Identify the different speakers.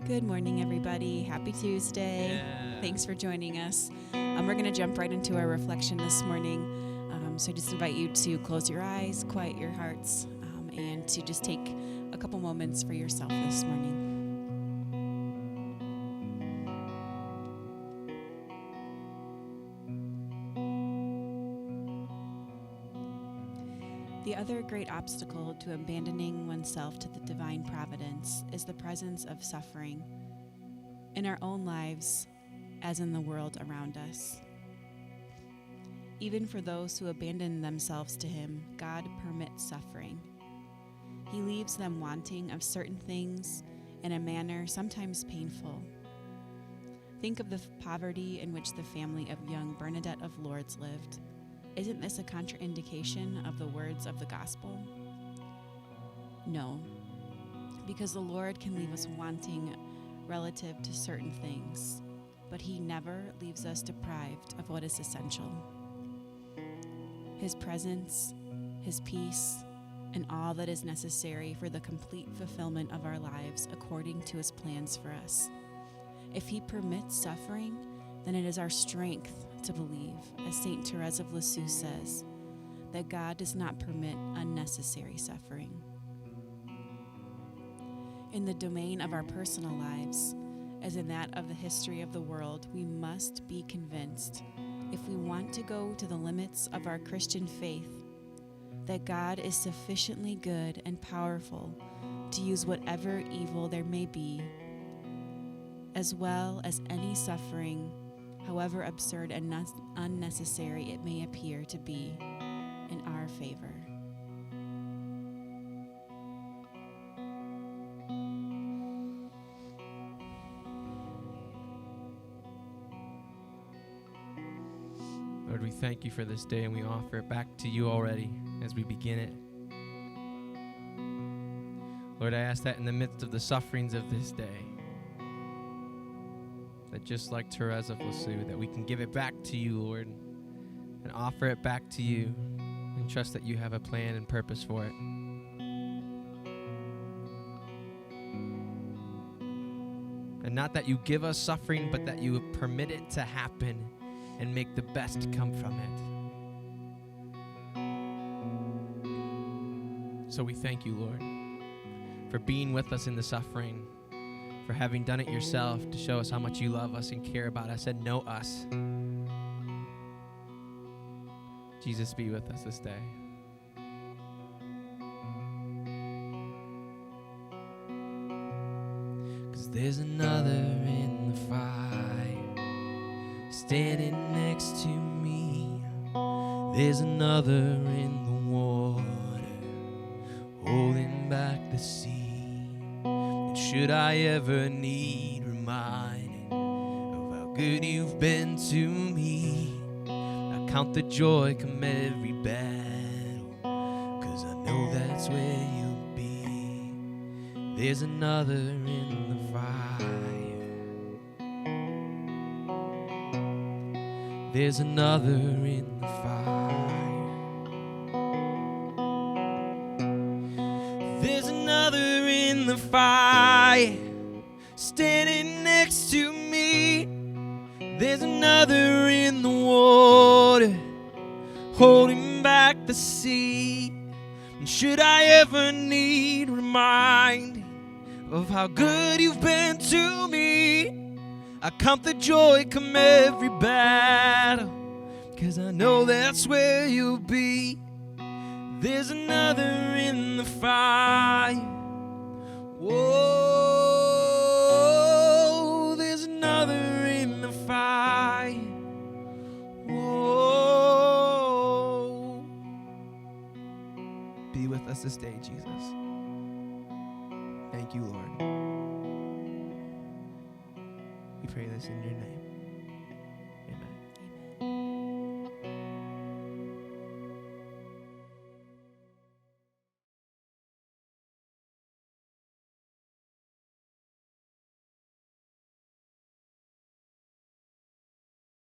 Speaker 1: Good morning, everybody. Happy Tuesday.
Speaker 2: Yeah.
Speaker 1: Thanks for joining us. We're going to jump right into our reflection this morning. So I just invite you to close your eyes, quiet your hearts, and to just take a couple moments for yourself this morning. The other great obstacle to abandoning oneself to the divine providence is the presence of suffering in our own lives as in the world around us. Even for those who abandon themselves to Him, God permits suffering. He leaves them wanting of certain things in a manner sometimes painful. Think of the poverty in which the family of young Bernadette of Lourdes lived. Isn't this a contraindication of the words of the gospel? No, because the Lord can leave us wanting relative to certain things, but He never leaves us deprived of what is essential. His presence, His peace, and all that is necessary for the complete fulfillment of our lives according to His plans for us. If He permits suffering, then it is our strength to believe, as St. Therese of Lisieux says, that God does not permit unnecessary suffering. In the domain of our personal lives, as in that of the history of the world, we must be convinced, if we want to go to the limits of our Christian faith, that God is sufficiently good and powerful to use whatever evil there may be, as well as any suffering, however absurd and unnecessary it may appear to be, in our favor.
Speaker 2: Lord, we thank you for this day, and we offer it back to you already as we begin it. Lord, I ask that in the midst of the sufferings of this day, that just like Therese of Lisieux, that we can give it back to you, Lord, and offer it back to you, and trust that you have a plan and purpose for it. And not that you give us suffering, but that you permit it to happen and make the best come from it. So we thank you, Lord, for being with us in the suffering, for having done it yourself to show us how much you love us and care about us and know us. Jesus, be with us this day. Cause there's another in the fire standing next to me. There's another in the water holding back the sea. And should I ever need reminding of how good you've been to me, I count the joy come every battle, cause I know that's where you'll be. There's another in the fire. There's another in the fire. There's another in the fire, standing next to me. There's another in the water, holding back the sea. And should I ever need reminding of how good you've been to me, I count the joy come every battle, cause I know that's where you'll be. There's another in the fire. Whoa, there's another in the fire. Whoa. Be with us this day, Jesus. Thank you, Lord. We pray this in your name.